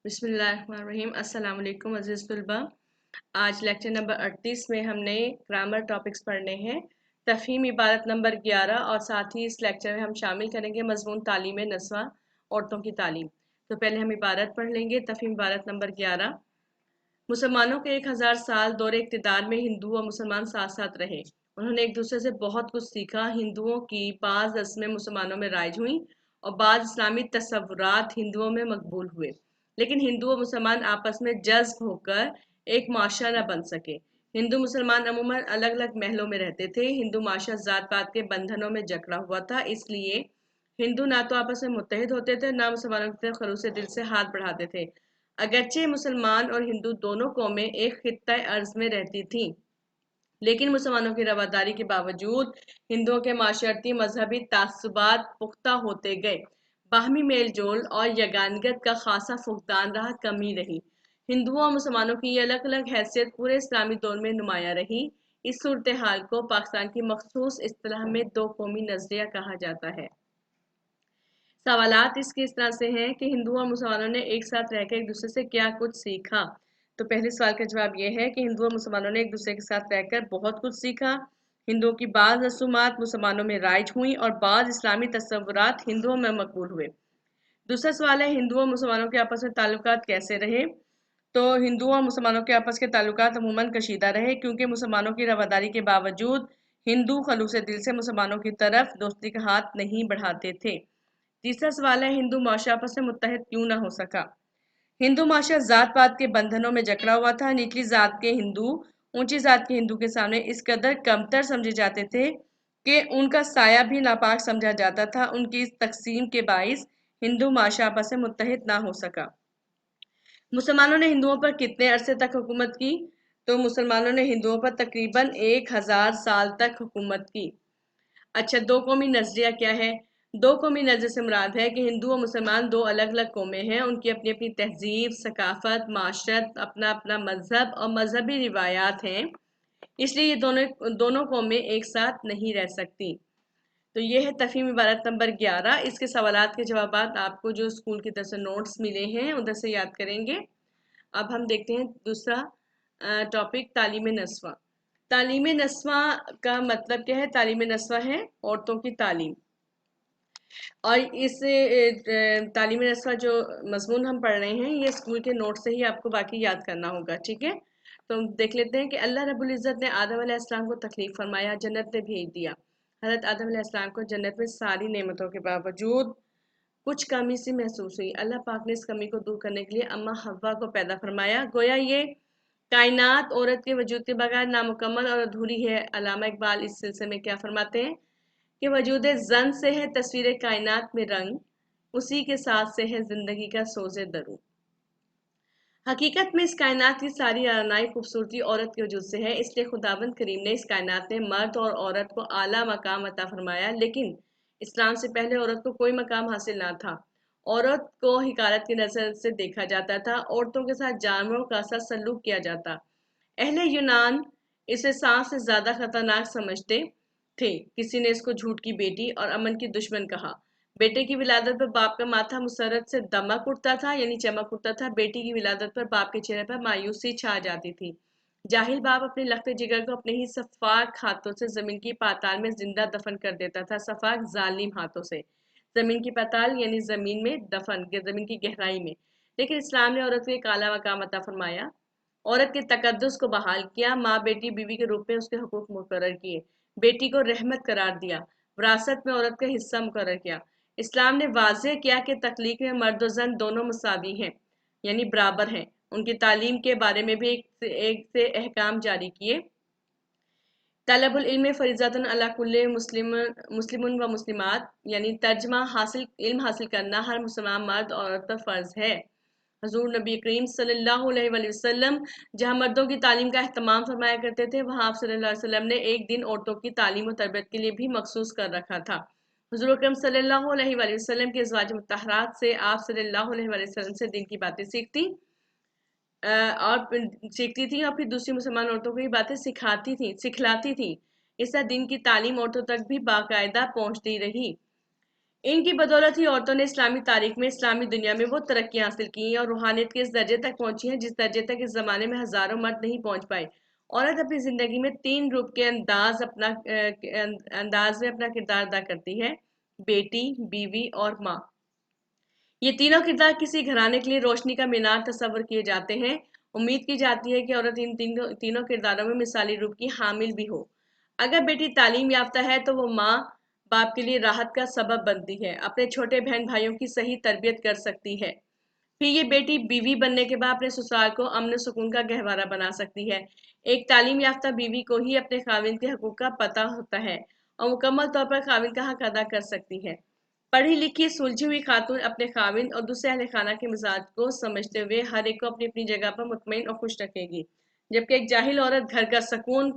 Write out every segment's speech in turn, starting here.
बिस्मिल्लाहिर्रहमानिर्रहीम। अस्सलाम वालेकुम अज़ीज़ तुलबा। आज लेक्चर नंबर 38 में हमने ग्रामर टॉपिक्स पढ़ने हैं। तफ़हीम इबारत नंबर 11 और साथ ही इस लेक्चर में हम शामिल करेंगे मज़मून तालीम नस्वा, औरतों की तालीम। तो पहले हम इबारत पढ़ लेंगे। तफ़हीम इबारत नंबर 11। मुसलमानों के 1000 साल दौरे इक़्तिदार में हिंदू और मुसलमान साथ साथ रहे। उन्होंने एक दूसरे से बहुत कुछ सीखा। हिंदुओं की बाज़ रस्में मुसलमानों में राइज हुई और बाज़ इस्लामी तसव्वुरात हिंदुओं में मकबूल हुए, लेकिन हिंदू और मुसलमान आपस में जज्ब होकर एक माशरा न बन सके। हिंदू मुसलमान अमूमन अलग अलग महलों में रहते थे। हिंदू माशरा ज़ात पात के बंधनों में जकड़ा हुआ था, इसलिए हिंदू ना तो आपस में मुत्तहिद होते थे, ना मुसलमानों की तरफ खलूस दिल से हाथ बढ़ाते थे। अगरचे मुसलमान और हिंदू दोनों कौमें एक खित्ता अर्ज में रहती थीं, लेकिन मुसलमानों की रवादारी के बावजूद हिंदुओं के माशरती मजहबी तासुबात पुख्ता होते गए। बाहमी मेल जोल और यगानियत का खासा फुकदान रहा, कमी रही। हिंदुओं और मुसलमानों की ये अलग अलग हैसियत पूरे इस्लामी दौर में नुमाया रही। इस सूरत हाल को पाकिस्तान की मखसूस इस्तिलाह में दो कौमी नजरिया कहा जाता है। सवालात इसके इस तरह से हैं कि हिंदुओं और मुसलमानों ने एक साथ रहकर एक दूसरे से क्या कुछ सीखा। तो पहले सवाल का जवाब यह है कि हिंदू और मुसलमानों ने एक दूसरे के साथ रहकर बहुत कुछ सीखा। हिंदुओं की बाज़ रसूमात मुसलमानों में राइज हुई और बाज़ इस्लामी तसव्वुरात हिंदुओं में मकबूल हुए। दूसरा सवाल है, हिंदुओं और मुसलमानों के आपस में ताल्लुकात कैसे रहे। तो हिंदुओं और मुसलमानों के आपस के ताल्लुकात अमूमन कशीदा रहे, क्योंकि मुसलमानों की रवादारी के बावजूद हिंदू खलूस दिल से मुसलमानों की तरफ दोस्ती का हाथ नहीं बढ़ाते थे। तीसरा सवाल है, हिंदू माशरा आपस में मुत्तहिद क्यों ना हो सका। हिंदू माशरा जात पात के बंधनों में जकड़ा हुआ था। निचली जात के हिंदू ऊंची जात के हिंदू के सामने इस कदर कमतर समझे जाते थे कि उनका साया भी नापाक समझा जाता था। उनकी इस तकसीम के बाइस हिंदू माशरा आपस में मुत्तहिद ना हो सका। मुसलमानों ने हिंदुओं पर कितने अरसे तक हुकूमत की। तो मुसलमानों ने हिंदुओं पर तकरीबन 1000 साल तक हुकूमत की। अच्छा, दो कौमी नजरिया क्या है। दो कौमी नजर से मुराद है कि हिंदू और मुसलमान दो अलग अलग कौमें हैं। उनकी अपनी अपनी तहजीब, सकाफत, माशरत, अपना अपना मजहब और मजहबी रिवायात हैं, इसलिए ये दोनों दोनों कौमें एक साथ नहीं रह सकती। तो ये है तफहीम इबारत नंबर 11। इसके सवालात के जवाब आपको जो स्कूल की तरफ से नोट्स मिले हैं उधर से याद करेंगे। अब हम देखते हैं दूसरा टॉपिक, तालीम नस्वा। तालीम नस्वा का मतलब क्या है। तालीम नस्वा है औरतों की तालीम, और इस तालीम नस्वा जो मजमून हम पढ़ रहे हैं ये स्कूल के नोट से ही आपको बाकी याद करना होगा, ठीक है। तो हम देख लेते हैं कि अल्लाह रब्बुल इज़्ज़त ने आदम अलैहिस्सलाम को तकलीफ फरमाया, जन्नत में भेज दिया। हज़रत आदम अलैहिस्सलाम को जन्नत में सारी नेमतों के बावजूद कुछ कमी सी महसूस हुई। अल्लाह पाक ने इस कमी को दूर करने के लिए अम्मा हव्वा को पैदा फरमाया। गोया ये कायनात औरत के वजूद के बगैर नामुकम्मल और अधूरी है। अल्लामा इकबाल इस सिलसिले में क्या फरमाते हैं कि वजूद जन से है तस्वीर कायनात में रंग, उसी के साथ से है जिंदगी का सोज़े दरू। हकीकत में इस कायनात की सारी आरानाई खूबसूरती औरत के वजूद से है, इसलिए खुदावंद करीम ने इस कायनात में मर्द और औरत को आला मकाम अता फरमाया। लेकिन इस्लाम से पहले औरत को कोई मकाम हासिल ना था। औरत को हिकारत की नज़र से देखा जाता था। औरतों के साथ जानवरों का सा सलूक किया जाता। अहले यूनान इसे सांप से ज्यादा खतरनाक समझते थे। किसी ने इसको झूठ की बेटी और अमन की दुश्मन कहा। बेटे की विलादत पर बाप का माथा मुसरत से दमक उठता था, यानी चमक उठता था। बेटी की विलादत पर बाप के चेहरे पर मायूसी छा जाती थी। जाहिल बाप अपने लखते जिगर को अपने ही सफाक हाथों से जमीन की पाताल में जिंदा दफन कर देता था। सफाक जालिम हाथों से जमीन की पाताल यानी जमीन में दफन, जमीन की गहराई में। लेकिन इस्लाम ने औरत को एक आला मकाम अता फरमाया, औरत के तकद्दुस को बहाल किया। माँ बेटी बीवी के रूप में उसके हुकूक मुकर्रर किए। बेटी को रहमत करार दिया। विरासत में औरत का हिस्सा मुकर्रर किया। इस्लाम ने वाज़ेह किया कि तख्लीक में मर्द और जन दोनों मुसावी हैं, यानी बराबर हैं। उनकी तालीम के बारे में भी एक से अहकाम जारी किए। तलबुल इल्म फरीज़तुन अला कुल्ले मुस्लिमुन व मुस्लिमात, यानी तर्जमा इल्म हासिल करना हर मुसलमान मर्द और औरत पर फ़र्ज है। हजूर नबी करीम सल्लल्लाहु अलैहि वसल्लम जहाँ मर्दों की तालीम का अहतमाम फरमाया करते थे, वहाँ आप सल्लल्लाहु अलैहि वसल्लम ने एक दिन औरतों की तालीम और तरबियत के लिए भी मखसूस कर रखा था। हजूर अकरम सल्लल्लाहु अलैहि वसल्लम के अज़वाज मुत्तहरात से आप सल्लल्लाहु अलैहि वसल्लम से दिन की बातें सीखती थी और फिर दूसरी मुसलमान औरतों को ये बातें सिखलाती थी। इस तरह दिन की तालीम औरतों तक भी बाकायदा पहुंचती रही। इनकी बदौलत ही औरतों ने इस्लामी तारीख में, इस्लामी दुनिया में वो तरक्की हासिल की हैं और रूहानियत के इस दर्जे तक पहुंची हैं जिस दर्जे तक इस ज़माने में हज़ारों मर्द नहीं पहुंच पाए। औरत अपनी ज़िंदगी में 3 रूप के अंदाज में अपना किरदार अदा करती है: बेटी, बीवी और माँ। ये तीनों किरदार किसी घराने के लिए रोशनी का मीनार तस्वर किए जाते हैं। उम्मीद की जाती है कि औरत इन तीनों किरदारों में मिसाली रूप की हामिल भी हो। अगर बेटी तालीम याफ्ता है तो वो माँ बाप के लिए राहत का सबब बनती है, अपने छोटे बहन भाइयों की सही तरबियत कर सकती है। फिर ये बेटी बीवी बनने के बाद अपने ससुराल को अमन सुकून का गहवारा बना सकती है। एक तालीम याफ्ता बीवी को ही अपने खाविंद के हकूक का पता होता है और मुकम्मल तौर पर खाविंद का हक अदा कर सकती है। पढ़ी लिखी सुलझी हुई खातून अपने खाविंद और दूसरे अहले खाना के मिजाज को समझते हुए हर एक को अपनी अपनी जगह पर मुतमईन और खुश रखेगी, जबकि एक जाहिल औरत घर का सुकून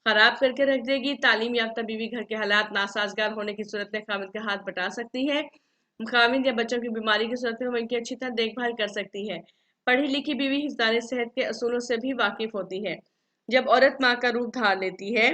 खराब करके रख देगी। तालीम याफ्ता बीवी घर के हालात नासाजगार होने की सूरत में खाविंद के हाथ बटा सकती है। खाविंद या बच्चों की बीमारी की सूरत में वो इनकी अच्छी तरह देखभाल कर सकती है। पढ़ी लिखी बीवी हिफ्ज़ान सेहत के असूलों से भी वाकिफ होती है। जब औरत माँ का रूप धार लेती है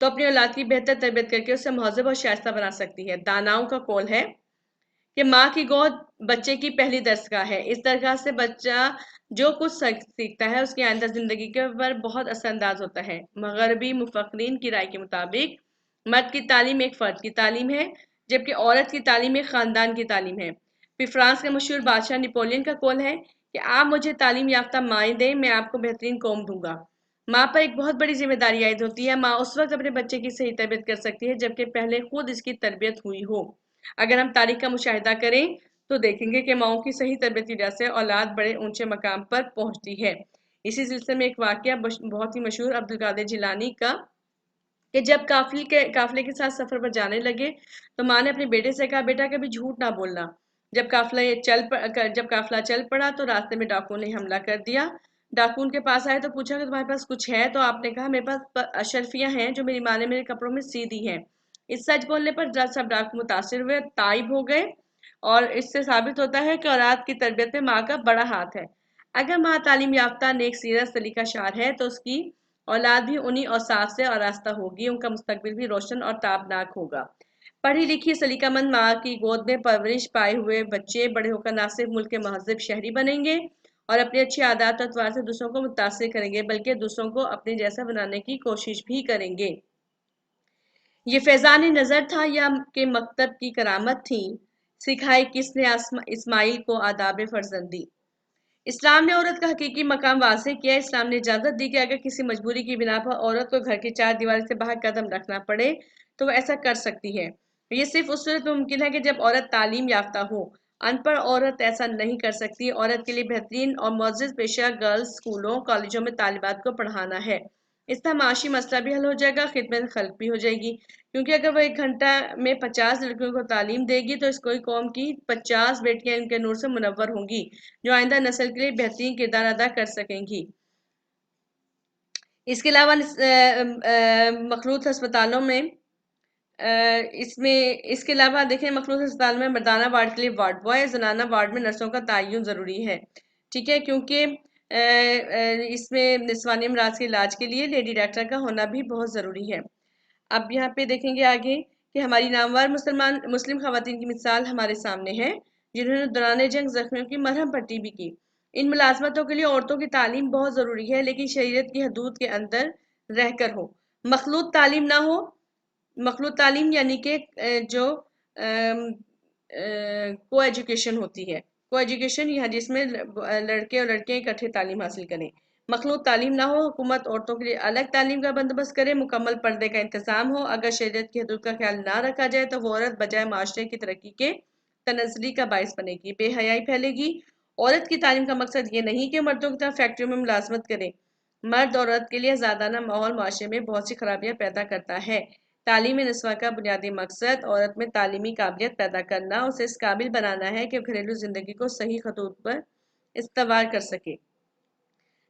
तो अपनी औलाद की बेहतर तरबियत करके उसे महज़ब और शाइस्ता बना सकती है। दानाओं का कौल है कि माँ की गोद बच्चे की पहली दरसगाह है। इस दरगाह से बच्चा जो कुछ सीखता है उसकी आइंदा जिंदगी के पर बहुत असरअंदाज होता है। मगरबी मुफक्किरीन की राय के मुताबिक मर्द की तालीम एक फ़र्द की तालीम है, जबकि औरत की तालीम एक ख़ानदान की तालीम है। फिर फ्रांस के मशहूर बादशाह नेपोलियन का कौल है कि आप मुझे तालीम याफ्ता माएँ दें, मैं आपको बेहतरीन कौम दूंगा। माँ पर एक बहुत बड़ी जिम्मेदारी आयद होती है। माँ उस वक्त अपने बच्चे की सही तरबियत कर सकती है जबकि पहले खुद इसकी तरबियत हुई हो। अगर हम तारीख का मुशाहिदा करें तो देखेंगे कि माओं की सही तरबियत की वजह से औलाद बड़े ऊंचे मकाम पर पहुंचती है। इसी सिलसिले में एक वाकया बहुत ही मशहूर अब्दुल कादिर जिलानी का कि जब काफिले के साथ सफर पर जाने लगे तो माँ ने अपने बेटे से कहा, बेटा कभी झूठ ना बोलना। जब काफिला चल पड़ा तो रास्ते में डाकुओं ने हमला कर दिया। डाकू उनके पास आए तो पूछा कि तुम्हारे पास कुछ है? तो आपने कहा, मेरे पास अशरफियां हैं जो मेरी माँ ने मेरे कपड़ों में सी दी हैं। इस सच बोलने पर सब डाकू मुतासिर हुए, ताइब हो गए और इससे साबित होता है कि औलाद की तरबियत में माँ का बड़ा हाथ है। अगर माँ तालीम याफ्ता, नेक सीरत, सलीका शार है तो उसकी औलाद भी उन्हीं औसाफ से आरास्ता होगी, उनका मुस्तकबिल भी रोशन और ताबनाक होगा। पढ़ी लिखी सलीकामंद माँ की गोद में परवरिश पाए हुए बच्चे बड़े होकर ना सिर्फ मुल्क के महज़ब शहरी बनेंगे और अपनी अच्छी आदत और अतवार से दूसरों को मुतासिर करेंगे, बल्कि दूसरों को अपने जैसा बनाने की कोशिश भी करेंगे। ये फैज़ान नज़र था या के मकतब की करामत थी? सिखाई किसने इस्माइल को आदाब फर्जंदी? इस्लाम ने औरत का हकीकी मकाम वाज़ेह किया। इस्लाम ने इजाज़त दी कि अगर किसी मजबूरी की बिना पर औरत को घर की चार दीवारी से बाहर कदम रखना पड़े तो वह ऐसा कर सकती है। ये सिर्फ उस सूरत में मुमकिन है कि जब औरत तालीम याफ्ता हो। अनपढ़ औरत ऐसा नहीं कर सकती। औरत के लिए बेहतरीन और मुअज़्ज़ज़ पेशा गर्ल्स स्कूलों कॉलेजों में तालिबात को पढ़ाना है। इसका माशी मसला भी हल हो जाएगा, खिदमत खल्क भी हो जाएगी, क्योंकि अगर वो 1 घंटा में 50 लड़कियों को तालीम देगी तो इस कोई कौम की 50 बेटियां इनके नूर से मुनव्वर होंगी जो आइंदा नस्ल के लिए बेहतरीन किरदार अदा कर सकेंगी। इसके अलावा मखलूत अस्पतालों में इसके अलावा देखें, मखलूत अस्पताल में मर्दाना वार्ड के लिए वार्ड बॉय, जनाना वार्ड में नर्सों का तयन ज़रूरी है। ठीक है, क्योंकि इसमें निस्वानी अमराज के इलाज के लिए लेडी डॉक्टर का होना भी बहुत ज़रूरी है। अब यहाँ पे देखेंगे आगे कि हमारी नामवर मुस्लिम खवातीन की मिसाल हमारे सामने है जिन्होंने दौरान जंग जख्मियों की मरहम पट्टी भी की। इन मुलाजमतों के लिए औरतों की तालीम बहुत ज़रूरी है, लेकिन शरीयत की हदूद के अंदर रहकर हो। मखलूत तालीम ना हो। मखलूत तालीम यानी कि जो को एजुकेशन होती है। को एजुकेशन यह जिसमें लड़के और लड़कियां इकट्ठे तालीम हासिल करें। मखलूत तालीम ना हो। हुकूमत औरतों के लिए अलग तालीम का बंदोबस्त करे। मुकम्मल पर्दे का इंतजाम हो। अगर शरीयत की हदूद का ख्याल ना रखा जाए तो वो औरत बजाय माशरे की तरक्की के तनज़ली का बायस बनेगी, बेहयाई फैलेगी। औरत की तालीम का मकसद ये नहीं कि मर्दों की तरह फैक्ट्रियों में मुलाजमत करे। मर्द और औरत के लिए आज़ादाना माहौल माशरे में बहुत सी खराबियाँ पैदा करता है। तालीम नस्वा का बुनियादी मकसद औरत में तालीमी काबिलियत पैदा करना, उसे इस काबिल बनाना है कि घरेलू ज़िंदगी को सही खतूत पर इस्तवार कर सके।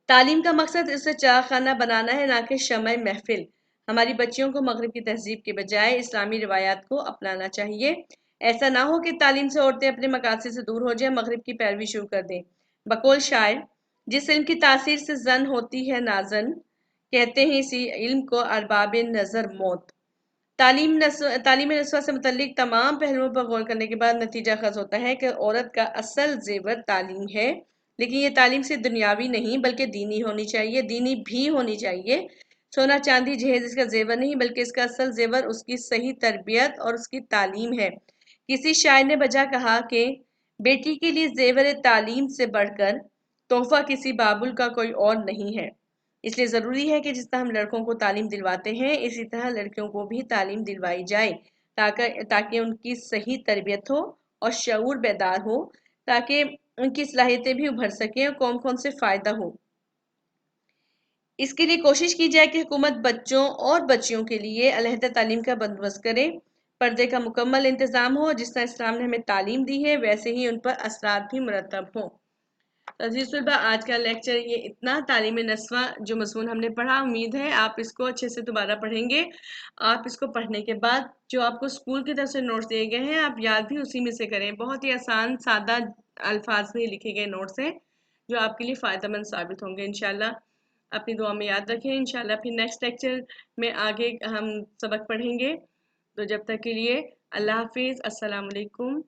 तालीम का मकसद इसे चाहखाना बनाना है, ना कि शमए महफिल। हमारी बच्चियों को मगरिब की तहजीब के बजाय इस्लामी रिवायात को अपनाना चाहिए। ऐसा ना हो कि तालीम से औरतें अपने मकासद से दूर हो जाएं, मगरिब की पैरवी शुरू कर दें। बकौल शायर, जिस इल्म की तासीर से जन होती है नाजन, कहते हैं इसी इल्म को अरबाब नज़र मौत। तालीम नस्वा से मुतल्लिक तमाम पहलुओं पर गौर करने के बाद नतीजा खज होता है कि औरत का असल जेवर तालीम है, लेकिन ये तालीम सिर्फ दुनियावी नहीं बल्कि दीनी होनी चाहिए, दीनी भी होनी चाहिए। सोना चांदी जहेज इसका जेवर नहीं बल्कि इसका असल जेवर उसकी सही तरबियत और उसकी तालीम है। किसी शायर ने बजा कहा कि बेटी के लिए जेवर तालीम से बढ़कर तोहफा किसी बाबुल का कोई और नहीं है। इसलिए ज़रूरी है कि जिस तरह हम लड़कों को तालीम दिलवाते हैं इसी तरह लड़कियों को भी तालीम दिलवाई जाए, ताकि उनकी सही तरबियत हो और शऊर बेदार हो, ताकि उनकी सलाहियतें भी उभर सकें और कौन कौन से फ़ायदा हो। इसके लिए कोशिश की जाए कि हुकूमत बच्चों और बच्चियों के लिए अलहदा तालीम का बंदोबस्त करे, पर्दे का मुकम्मल इंतज़ाम हो, जिस तरह इस्लाम ने हमें तालीम दी है वैसे ही उन पर असरात भी मुरतब हों। अजीज तलबा, आज का लेक्चर ये इतना तालीम नस्वा जो मज़मून हमने पढ़ा, उम्मीद है आप इसको अच्छे से दोबारा पढ़ेंगे। आप इसको पढ़ने के बाद जो आपको स्कूल की तरफ से नोट्स दिए गए हैं आप याद भी उसी में से करें। बहुत ही आसान सादा अल्फाज में लिखे गए नोट्स हैं जो आपके लिए फ़ायदेमंद साबित होंगे इंशाल्लाह। अपनी दुआ में याद रखें। इंशाल्लाह फिर नेक्स्ट लेक्चर में आगे हम सबक पढ़ेंगे। तो जब तक के लिए अल्लाह हाफिज़, अस्सलाम वालेकुम।